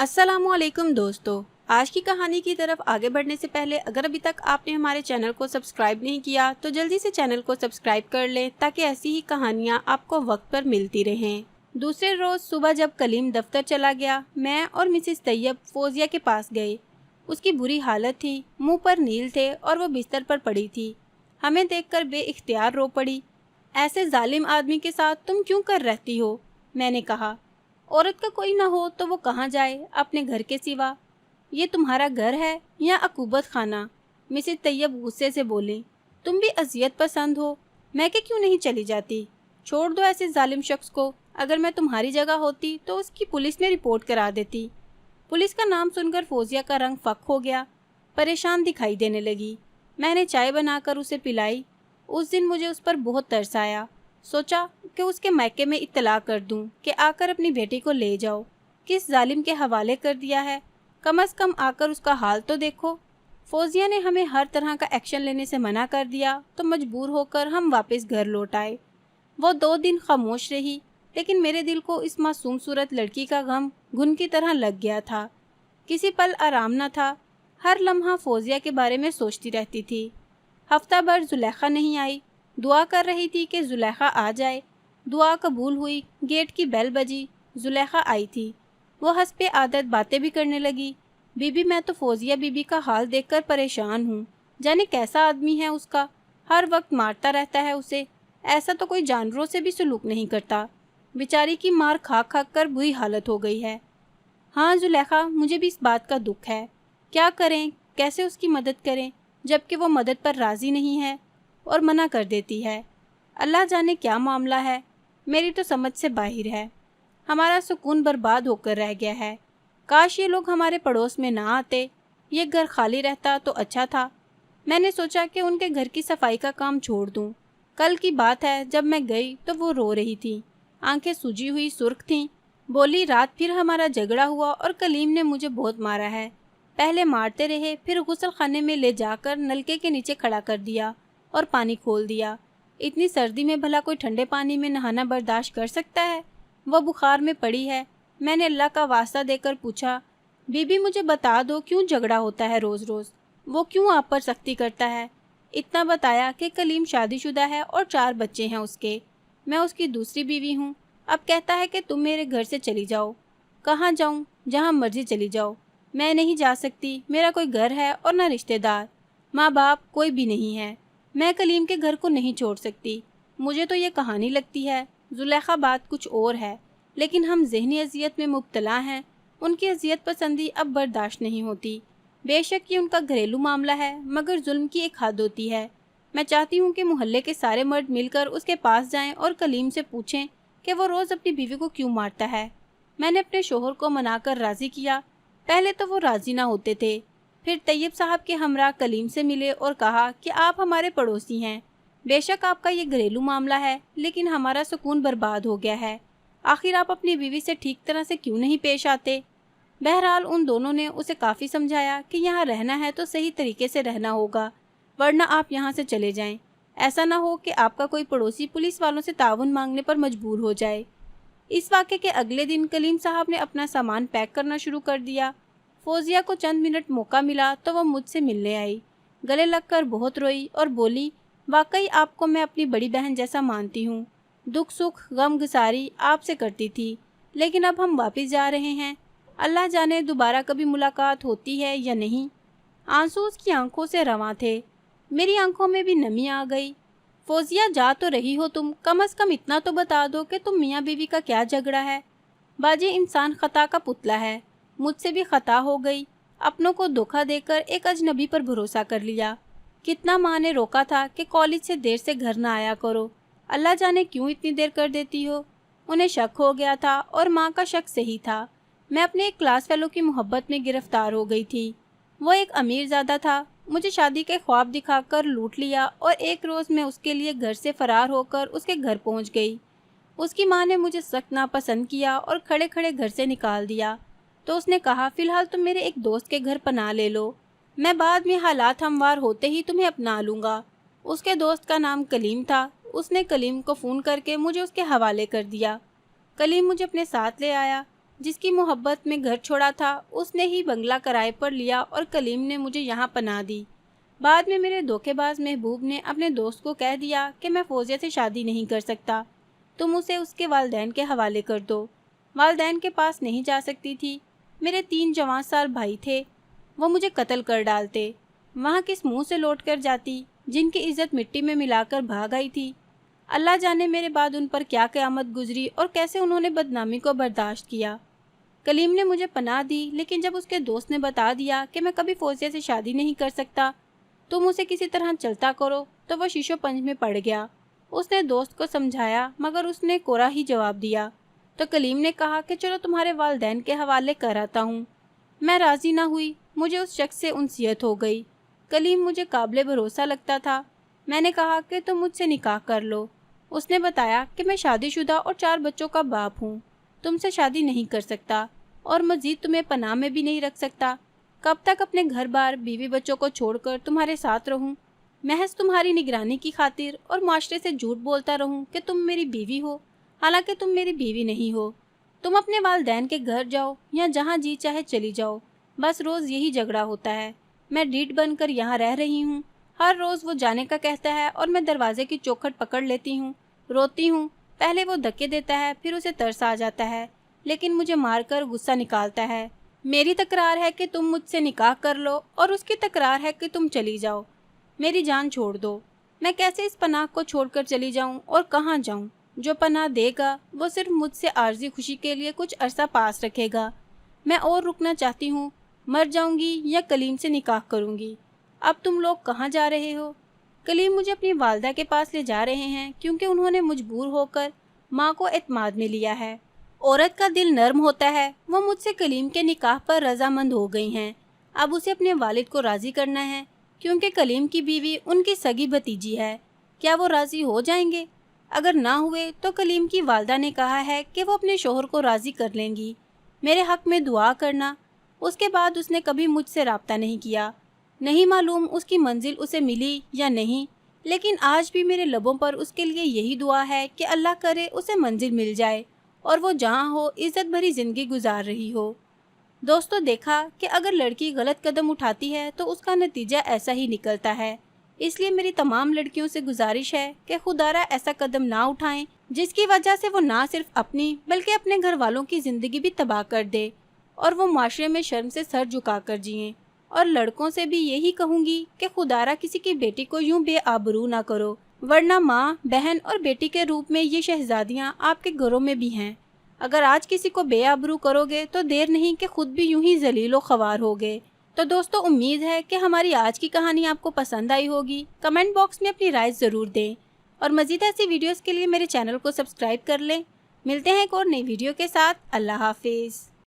अस्सलामु अलैकुम दोस्तों, आज की कहानी की तरफ आगे बढ़ने से पहले अगर अभी तक आपने हमारे चैनल को सब्सक्राइब नहीं किया तो जल्दी से चैनल को सब्सक्राइब कर लें ताकि ऐसी ही कहानियाँ आपको वक्त पर मिलती रहें। दूसरे रोज़ सुबह जब कलीम दफ्तर चला गया, मैं और मिसेस तैयब फौजिया के पास गए। उसकी बुरी हालत थी, मुंह पर नील थे और वो बिस्तर पर पड़ी थी। हमें देखकर बेइख्तियार रो पड़ी। ऐसे जालिम आदमी के साथ तुम क्यों कर रहती हो? मैंने कहा। औरत का कोई ना हो तो वो कहाँ जाए अपने घर के सिवा? ये तुम्हारा घर है या अकूबत खाना? मिसेस तैयब गुस्से से बोली। तुम भी अजियत पसंद हो, मैं के क्यों नहीं चली जाती? छोड़ दो ऐसे जालिम शख्स को। अगर मैं तुम्हारी जगह होती तो उसकी पुलिस में रिपोर्ट करा देती। पुलिस का नाम सुनकर फौजिया का रंग फक हो गया, परेशान दिखाई देने लगी। मैंने चाय बनाकर उसे पिलाई। उस दिन मुझे उस पर बहुत तरस आया। सोचा कि उसके मायके में इत्तला कर दूं कि आकर अपनी बेटी को ले जाओ। किस जालिम के हवाले कर दिया है, कम से कम आकर उसका हाल तो देखो। फौजिया ने हमें हर तरह का एक्शन लेने से मना कर दिया तो मजबूर होकर हम वापस घर लौट आए। वो 2 दिन खामोश रही, लेकिन मेरे दिल को इस मासूम सूरत लड़की का गम घुन की तरह लग गया था। किसी पल आराम न था। हर लम्हा फौजिया के बारे में सोचती रहती थी। हफ्ता भर जुलेखा नहीं आई। दुआ कर रही थी कि जुलेखा आ जाए। दुआ कबूल हुई। गेट की बेल बजी। जुलेखा आई थी। वो हस्बे आदत बातें भी करने लगी। बीबी, मैं तो फौजिया बीबी का हाल देखकर परेशान हूँ। जाने कैसा आदमी है उसका, हर वक्त मारता रहता है उसे। ऐसा तो कोई जानवरों से भी सलूक नहीं करता। बेचारी की मार खा खा कर बुरी हालत हो गई है। हाँ जुलेखा, मुझे भी इस बात का दुख है। क्या करें, कैसे उसकी मदद करें, जबकि वो मदद पर राज़ी नहीं है और मना कर देती है। अल्लाह जाने क्या मामला है, मेरी तो समझ से बाहर है। हमारा सुकून बर्बाद होकर रह गया है। काश ये लोग हमारे पड़ोस में ना आते, ये घर खाली रहता तो अच्छा था। मैंने सोचा कि उनके घर की सफाई का काम छोड़ दूं। कल की बात है, जब मैं गई तो वो रो रही थी, आंखें सूजी हुई सुर्ख थीं। बोली, रात फिर हमारा झगड़ा हुआ और कलीम ने मुझे बहुत मारा है। पहले मारते रहे, फिर गुस्ल खाने में ले जाकर नलके के नीचे खड़ा कर दिया और पानी खोल दिया। इतनी सर्दी में भला कोई ठंडे पानी में नहाना बर्दाश्त कर सकता है? वह बुखार में पड़ी है। मैंने अल्लाह का वास्ता देकर पूछा, बीबी मुझे बता दो क्यों झगड़ा होता है रोज़ रोज़? वो क्यों आप पर सख्ती करता है? इतना बताया कि कलीम शादीशुदा है और 4 बच्चे हैं उसके। मैं उसकी दूसरी बीवी हूँ। अब कहता है कि तुम मेरे घर से चली जाओ। कहाँ जाऊँ? जहाँ मर्जी चली जाओ। मैं नहीं जा सकती, मेरा कोई घर है और न रिश्तेदार, माँ बाप कोई भी नहीं है। मैं कलीम के घर को नहीं छोड़ सकती। मुझे तो ये कहानी लगती है, जुलेखा बात कुछ और है, लेकिन हम ज़हनी अजियत में मुब्तला हैं। उनकी अजियत पसंदी अब बर्दाश्त नहीं होती। बेशक ये उनका घरेलू मामला है, मगर जुल्म की एक हद होती है। मैं चाहती हूँ कि मोहल्ले के सारे मर्द मिलकर उसके पास जाएं और कलीम से पूछें कि वो रोज़ अपनी बीवी को क्यों मारता है। मैंने अपने शोहर को मनाकर राज़ी किया। पहले तो वो राज़ी ना होते थे। फिर तैयब साहब के हमरा कलीम से मिले और कहा कि आप हमारे पड़ोसी हैं। बेशक आपका ये घरेलू मामला है, लेकिन हमारा सुकून बर्बाद हो गया है। आखिर आप अपनी बीवी से ठीक तरह से क्यों नहीं पेश आते? बहरहाल उन दोनों ने उसे काफ़ी समझाया कि यहाँ रहना है तो सही तरीके से रहना होगा, वरना आप यहाँ से चले जाएं। ऐसा ना हो कि आपका कोई पड़ोसी पुलिस वालों से ताउन मांगने पर मजबूर हो जाए। इस वाक़े के अगले दिन कलीम साहब ने अपना सामान पैक करना शुरू कर दिया। फौजिया को चंद मिनट मौका मिला तो वह मुझसे मिलने आई। गले लगकर बहुत रोई और बोली, वाकई आपको मैं अपनी बड़ी बहन जैसा मानती हूँ। दुख सुख गम गुसारी आपसे करती थी, लेकिन अब हम वापस जा रहे हैं। अल्लाह जाने दोबारा कभी मुलाकात होती है या नहीं। आंसू उसकी आंखों से रवां थे। मेरी आंखों में भी नमी आ गई। फौजिया, जा तो रही हो तुम, कम से कम इतना तो बता दो कि तुम मियाँ बीवी का क्या झगड़ा है? बाजी इंसान खता का पुतला है। मुझसे भी खता हो गई। अपनों को धोखा देकर एक अजनबी पर भरोसा कर लिया। कितना माँ ने रोका था कि कॉलेज से देर से घर ना आया करो। अल्लाह जाने क्यों इतनी देर कर देती हो। उन्हें शक हो गया था और माँ का शक सही था। मैं अपने एक क्लास फेलो की मोहब्बत में गिरफ्तार हो गई थी। वो एक अमीरज़ादा था। मुझे शादी के ख्वाब दिखाकर लूट लिया और एक रोज़ मैं उसके लिए घर से फ़रार होकर उसके घर पहुंच गई। उसकी माँ ने मुझे सख्त नापसंद किया और खड़े खड़े घर से निकाल दिया। तो उसने कहा, फ़िलहाल तुम मेरे एक दोस्त के घर पनाह ले लो, मैं बाद में हालात हमवार होते ही तुम्हें अपना लूँगा। उसके दोस्त का नाम कलीम था। उसने कलीम को फ़ोन करके मुझे उसके हवाले कर दिया। कलीम मुझे अपने साथ ले आया। जिस की मोहब्बत में घर छोड़ा था उसने ही बंगला किराए पर लिया और कलीम ने मुझे यहाँ पनाह दी। बाद में मेरे धोखेबाज महबूब ने अपने दोस्त को कह दिया कि मैं फौजिया से शादी नहीं कर सकता, तुम उसे उसके वालिदैन के हवाले कर दो। वालिदैन के पास नहीं जा सकती थी। मेरे 3 जवान साल भाई थे, वो मुझे कत्ल कर डालते। वहाँ किस मुंह से लौट कर जाती, जिनकी इज्जत मिट्टी में मिलाकर भाग आई थी। अल्लाह जाने मेरे बाद उन पर क्या क़यामत गुजरी और कैसे उन्होंने बदनामी को बर्दाश्त किया। कलीम ने मुझे पनाह दी, लेकिन जब उसके दोस्त ने बता दिया कि मैं कभी फौजिया से शादी नहीं कर सकता, तुम उसे किसी तरह चलता करो, तो वह शीशो पंज में पड़ गया। उसने दोस्त को समझाया मगर उसने कोरा ही जवाब दिया। तो कलीम ने कहा कि चलो तुम्हारे वालिदैन के हवाले कर आता हूँ। मैं राज़ी ना हुई। मुझे उस शख्स से उनसियत हो गई। कलीम मुझे काबिल भरोसा लगता था। मैंने कहा कि तुम मुझसे निकाह कर लो। उसने बताया कि मैं शादीशुदा और 4 बच्चों का बाप हूँ, तुमसे शादी नहीं कर सकता और मज़ीद तुम्हें पनाह में भी नहीं रख सकता। कब तक अपने घर बार बीवी बच्चों को छोड़कर तुम्हारे साथ रहूं? महज तुम्हारी निगरानी की खातिर और माशरे से झूठ बोलता रहूं कि तुम मेरी बीवी हो, हालांकि तुम मेरी बीवी नहीं हो। तुम अपने वालिदैन के घर जाओ या जहां जी चाहे चली जाओ, बस रोज़ यही झगड़ा होता है। मैं ढीठ बनकर यहाँ रह रही हूँ। हर रोज़ वो जाने का कहता है और मैं दरवाजे की चौखट पकड़ लेती हूँ, रोती हूँ। पहले वो धक्के देता है, फिर उसे तरस आ जाता है, लेकिन मुझे मारकर गुस्सा निकालता है। मेरी तकरार है कि तुम मुझसे निकाह कर लो और उसकी तकरार है कि तुम चली जाओ, मेरी जान छोड़ दो। मैं कैसे इस पनाह को छोड़कर चली जाऊं और कहाँ जाऊं? जो पनाह देगा वो सिर्फ मुझसे आर्जी खुशी के लिए कुछ अरसा पास रखेगा। मैं और रुकना चाहती हूँ, मर जाऊंगी या कलीम से निकाह करूंगी। अब तुम लोग कहाँ जा रहे हो? कलीम मुझे अपनी वालदा के पास ले जा रहे हैं क्योंकि उन्होंने मजबूर होकर माँ को एतमाद में लिया है। औरत का दिल नर्म होता है। वो मुझसे कलीम के निकाह पर रजामंद हो गई हैं। अब उसे अपने वालिद को राज़ी करना है क्योंकि कलीम की बीवी उनकी सगी भतीजी है। क्या वो राज़ी हो जाएंगे? अगर ना हुए तो कलीम की वालदा ने कहा है कि वो अपने शोहर को राज़ी कर लेंगी। मेरे हक़ में दुआ करना। उसके बाद उसने कभी मुझसे राब्ता नहीं किया। नहीं मालूम उसकी मंजिल उसे मिली या नहीं, लेकिन आज भी मेरे लबों पर उसके लिए यही दुआ है कि अल्लाह करे उसे मंजिल मिल जाए और वो जहाँ हो इज़्ज़त भरी ज़िंदगी गुजार रही हो। दोस्तों, देखा कि अगर लड़की गलत कदम उठाती है तो उसका नतीजा ऐसा ही निकलता है। इसलिए मेरी तमाम लड़कियों से गुजारिश है कि खुदारा ऐसा कदम ना उठाएं जिसकी वजह से वो ना सिर्फ अपनी बल्कि अपने घर वालों की ज़िंदगी भी तबाह कर दे और वो माशरे में शर्म से सर झुका कर जिएं। और लड़कों से भी यही कहूँगी कि खुदारा किसी की बेटी को यूं बेआबरू ना करो, वरना माँ, बहन और बेटी के रूप में ये शहजादियाँ आपके घरों में भी हैं। अगर आज किसी को बेआबरू करोगे तो देर नहीं कि खुद भी यूं ही जलीलो ख्वार होगे। तो दोस्तों, उम्मीद है कि हमारी आज की कहानी आपको पसंद आई होगी। कमेंट बॉक्स में अपनी राय ज़रूर दें और मज़ीद ऐसी वीडियोज़ के लिए मेरे चैनल को सब्सक्राइब कर लें। मिलते हैं एक और नई वीडियो के साथ। अल्लाह हाफिज़।